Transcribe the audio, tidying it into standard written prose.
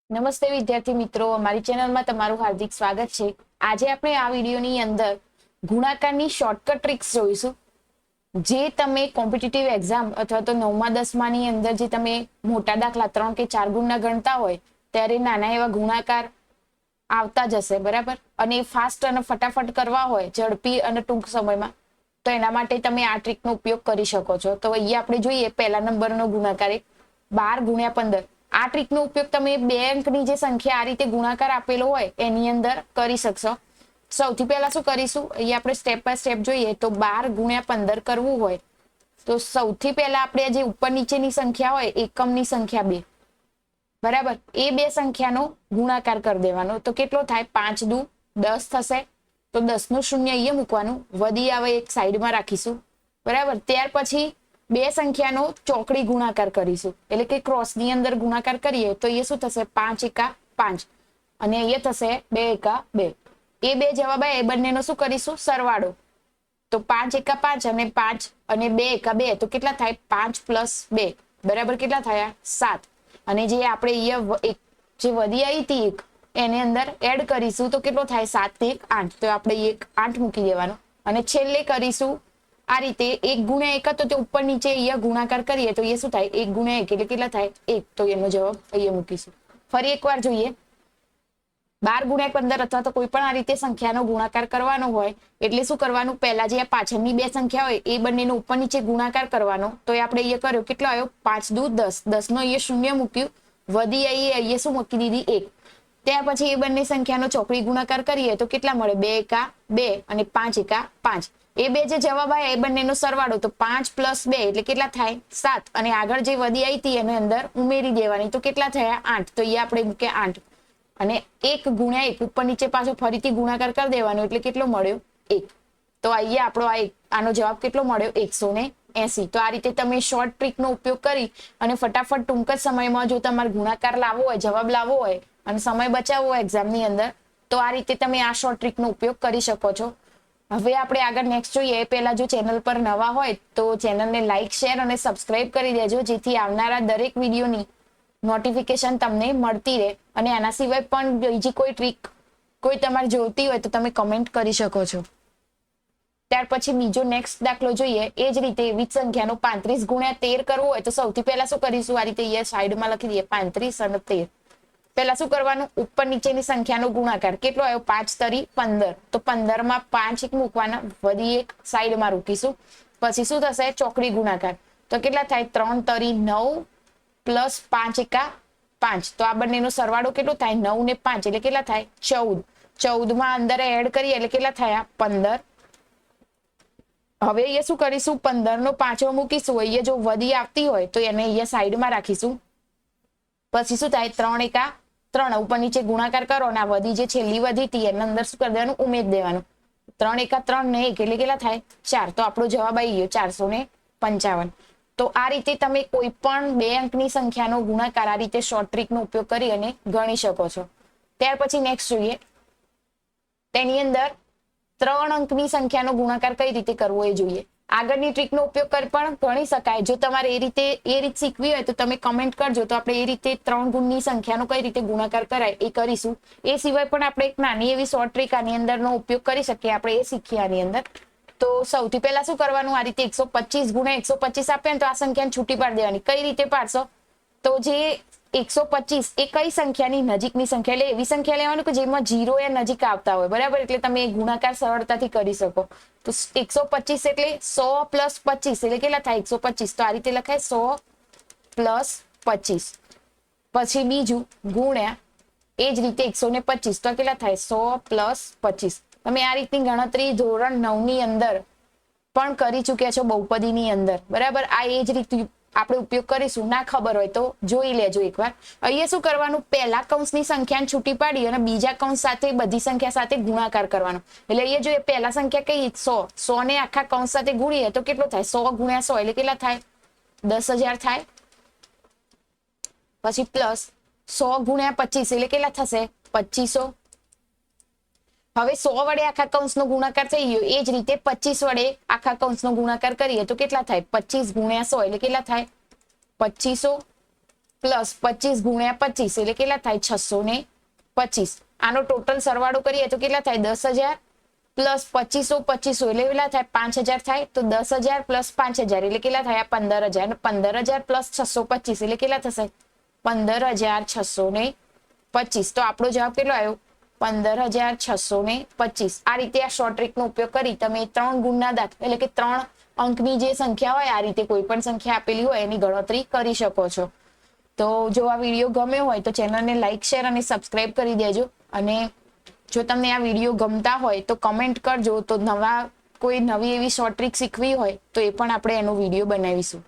નમસ્તે વિદ્યાર્થી મિત્રો, અમારી ચેનલમાં તમારું હાર્દિક સ્વાગત છે। આજે આપણે આ વિડીયોની અંદર ગુણાકારની શોર્ટકટ ટ્રિક્સ જોઈશું, જે તમે કોમ્પિટિટિવ એક્ઝામ અથવા તો 9મા 10માની અંદર જે તમે મોટા દાખલા 3 કે 4 ગુણના ગણતા હોય ત્યારે નાના એવા ગુણાકાર આવતા જશે, બરાબર। અને ફાસ્ટ અને ફટાફટ કરવા હોય, ઝડપી અને ટૂંક સમયમાં, તો એના માટે તમે આ ટ્રિકનો ઉપયોગ કરી શકો છો। તો અહીંયા આપણે જોઈએ પહેલા નંબરનો ગુણાકાર 12 ગુણ્યા 15। આ ટ્રીકનો ઉપયોગ તમે 2 અંકની જે સંખ્યા આ રીતે ગુણાકાર આપેલો હોય એની અંદર કરી શકશો। સૌથી પહેલા શું કરીશું, અહીંયા આપણે સ્ટેપ બાય સ્ટેપ જોઈએ તો 12 ગુણ્યા 15 કરવું હોય તો સૌથી પહેલા આપણે જે ઉપર નીચેની સંખ્યા હોય એકમની સંખ્યા 2, બરાબર, એ 2 સંખ્યાનો ગુણાકાર કરી દેવાનો। તો કેટલો થાય? 5 દુ 10 થશે, તો 10 નું શૂન્ય અહીંયા મૂકવાનું, વધી આવે એક સાઈડમાં રાખીશું, બરાબર। ત્યાર પછી 2 સંખ્યાનો ચોકડી ગુણાકાર કરીશું, એટલે કે ક્રોસની અંદર ગુણાકાર કરીએ તો એ શું થશે? 5 એકા 5 અને અહીંયા થશે 2 એકા 2। એ 2 જવાબ આવે, એ બંનેનો શું કરીશું? સરવાળો। તો 5 એકા 5 અને 5 અને 2 એકા 2 તો કેટલા થાય? 5 પ્લસ 2 બરાબર કેટલા થયા? 7। અને જે આપણે અહીંયા જે વધી આવી હતી એક, એની અંદર એડ કરીશું તો કેટલો થાય? 7 ને 1 8, તો આપણે 8 મૂકી દેવાનો। અને છેલ્લે કરીશું આ રીતે 1 ગુણ્યા 1, તો તે ઉપર નીચે અહીંયા ગુણાકાર કરીએ તો એ શું થાય? 1 ગુણ્યા 1 એટલે કેટલા થાય? 1, તો એનો જવાબ અહીંયા મૂકીશું। ફરી એકવાર જોઈએ, 12 ગુણ્યા 15 અથવા તો કોઈ પણ આ રીતે સંખ્યાનો ગુણાકાર કરવાનો હોય એટલે શું કરવાનું? પહેલા જે પાછળની 2 સંખ્યા હોય એ બંનેનો ઉપર નીચે ગુણાકાર કરવાનો। તો એ આપણે અહીંયા કર્યો, કેટલો આવ્યો? 5 દુ 10, 10 નો અહીંયા શૂન્ય મૂક્યું, વધી અહીંયા શું મૂકી દીધી? 1। ત્યાર પછી એ બંને સંખ્યાનો ચોકડી ગુણાકાર કરીએ તો કેટલા મળે? 2 એકા 2 અને 5 એકા 5। એ 2 જે જવાબ આવ્યા એ બંનેનો સરવાળો, તો 5 પ્લસ 2 એટલે કેટલા થાય? 7। અને આગળ જે વધી આવી હતી એને અંદર ઉમેરી દેવાની, તો કેટલા થયા? 8, તો અહીંયા આપણે મૂકે 8। અને 1 ગુણ્યા 1 ઉપર નીચે પાછો ફરીથી ગુણાકાર કરી દેવાનો, એટલે કેટલો મળ્યો? 1। તો અહીંયા આપણો આનો જવાબ કેટલો મળ્યો? 180। તો આ રીતે તમે શોર્ટ ટ્રીકનો ઉપયોગ કરી અને ફટાફટ ટૂંક જ સમયમાં જો તમારે ગુણાકાર લાવવો હોય, જવાબ લાવવો હોય અને સમય બચાવવો હોય એક્ઝામની અંદર, તો આ રીતે તમે આ શોર્ટ ટ્રીકનો ઉપયોગ કરી શકો છો। હવે આપણે આગળ નેક્સ્ટ જોઈએ એ પહેલા જો ચેનલ પર નવા હોય તો ચેનલને લાઇક, શેર અને સબસ્ક્રાઇબ કરી દેજો, જેથી આવનારા દરેક વિડીયોની નોટિફિકેશન તમને મળતી રહે। અને આના સિવાય પણ બીજી કોઈ ટ્રીક કોઈ તમારે જોઈતી હોય તો તમે કમેન્ટ કરી શકો છો। ત્યાર પછી બીજો નેક્સ્ટ દાખલો જોઈએ, એ જ રીતે એવી જ સંખ્યાનો 35 ગુણ્યા 13 કરવું હોય તો સૌથી પહેલા શું કરીશું? આ રીતે અહીંયા સાઈડમાં લખી દઈએ 35 અને 13। પહેલા શું કરવાનું? ઉપર નીચેની સંખ્યાનો ગુણાકાર કેટલો આવ્યો? 5 તરી 15, તો 15 માં 5 એક મૂકવાના, વધી એક સાઈડમાં મૂકીશું। પછી શું થશે? ચોકડી ગુણાકાર, તો કેટલા થાય? 3 તરી 9 પ્લસ 5 એકા 5, તો આ બંનેનો સરવાળો કેટલો થાય? 9 ને 5 એટલે કેટલા થાય? 14। 14 માં અંદર એડ કરીએ એટલે કેટલા થયા? 15। હવે અહીંયા શું કરીશું? 15 નો પાછો મૂકીશું, અહીંયા જો વધી આવતી હોય તો એને અહીંયા સાઈડમાં રાખીશું। પછી શું થાય? 3 એકા 3 ઉપર નીચે ગુણાકાર કરો અને આ વધી જે છેલ્લી વધી હતી એના અંદર શું કરી દેવાનું? ઉમેરી દેવાનું। 3 એકા 3 ને 1 એટલે કેટલા થાય? 4, તો આપણો જવાબ આવી ગયો 455। તો આ રીતે તમે કોઈ પણ 2 અંકની સંખ્યાનો ગુણાકાર આ રીતે શોર્ટ ટ્રીકનો ઉપયોગ કરી અને ગણી શકો છો। ત્યાર પછી નેક્સ્ટ જોઈએ, તેની અંદર 3 અંકની સંખ્યાનો ગુણાકાર કઈ રીતે કરવો એ જોઈએ। આગળની ટ્રીકનો ઉપયોગ કરી પણ ગણી શકાય, જો તમારે એ રીત શીખવી હોય તો તમે કમેન્ટ કરજો, તો આપણે એ રીતે 3 ગુણની સંખ્યાનો કઈ રીતે ગુણાકાર કરાય એ કરીશું। એ સિવાય પણ આપણે એક નાની એવી શોર્ટ ટ્રીક આની અંદરનો ઉપયોગ કરી શકીએ, આપણે એ શીખીએ આની અંદર। તો સૌથી પહેલા શું કરવાનું? આ રીતે 125 ગુણ્યા 125 આપે તો આ સંખ્યાને છૂટી પાડી દેવાની। કઈ રીતે પાડશો? તો જે 125 એ કઈ સંખ્યાની નજીકની સંખ્યા, એટલે એવી સંખ્યા લેવાની કે જેમાં 0 એ નજીક આવતા હોય, બરાબર, એટલે તમે ગુણાકાર સરળતાથી કરી શકો। તો 125 એટલે 100 પ્લસ 25 એટલે કેટલા થાય? 125, તો આ રીતે લખાય 100 પ્લસ 25। પછી બીજું ગુણ્યા એ જ રીતે 125, તો કેટલા થાય? 100 પ્લસ 25। તમે આ રીતની ગણતરી ધોરણ 9 ની અંદર પણ કરી ચૂક્યા છો, બહુપદીની અંદર, બરાબર। આ એ જ રીતે આપણે ઉપયોગ કરીશું, ના ખબર હોય તો જોઈ લેજો એકવાર। અહીંયા શું કરવાનું? પહેલા કૌંસની સંખ્યાને છૂટી પાડી અને બીજા કૌંસ સાથે બધી સંખ્યા સાથે ગુણાકાર કરવાનો। એટલે અહીંયા જો પહેલા સંખ્યા કઈ 100 ને આખા કૌંસ સાથે ગુણીએ તો કેટલો થાય? 100 ગુણ્યા 100 એટલે કેટલા થાય? 10,000 થાય। પછી પ્લસ 100 ગુણ્યા 25 એટલે કેટલા થશે? 2500। હવે 100 વડે આખા કૌંસનો ગુણાકાર થઈ ગયો, એ જ રીતે 25 વડે આખા કૌંસનો ગુણાકાર કરીએ તો કેટલા થાય? 25 ગુણ્યા 100 એટલે કેટલા થાય? 2500। પ્લસ 25 ગુણ્યા 25 એટલે કેટલા થાય 625. આનો ટોટલ સરવાળો કરીએ તો કેટલા થાય 10,000 પ્લસ 2500 એટલે કેટલા થાય 5,000 થાય. તો 10,000 પ્લસ 5,000 એટલે કેટલા થાય 15,000 અને 15,000 પ્લસ 625 એટલે કેટલા થશે 15,625. તો આપણો જવાબ કેટલો આવ્યો 15,625. આ રીતે આ શોર્ટ ટ્રીકનો ઉપયોગ કરી તમે 3 ગુણના દાખલા એટલે કે 3 અંકની જે સંખ્યા હોય આ રીતે કોઈ પણ સંખ્યા આપેલી હોય એની ગણતરી કરી શકો છો. તો જો આ વિડીયો ગમ્યો હોય તો ચેનલને લાઈક શેર અને સબસ્ક્રાઇબ કરી દેજો. અને જો તમને આ વિડીયો ગમતા હોય તો કમેન્ટ કરજો. તો કોઈ નવી એવી શોર્ટ ટ્રીક શીખવી હોય તો એ પણ આપણે એનો વિડીયો બનાવીશું.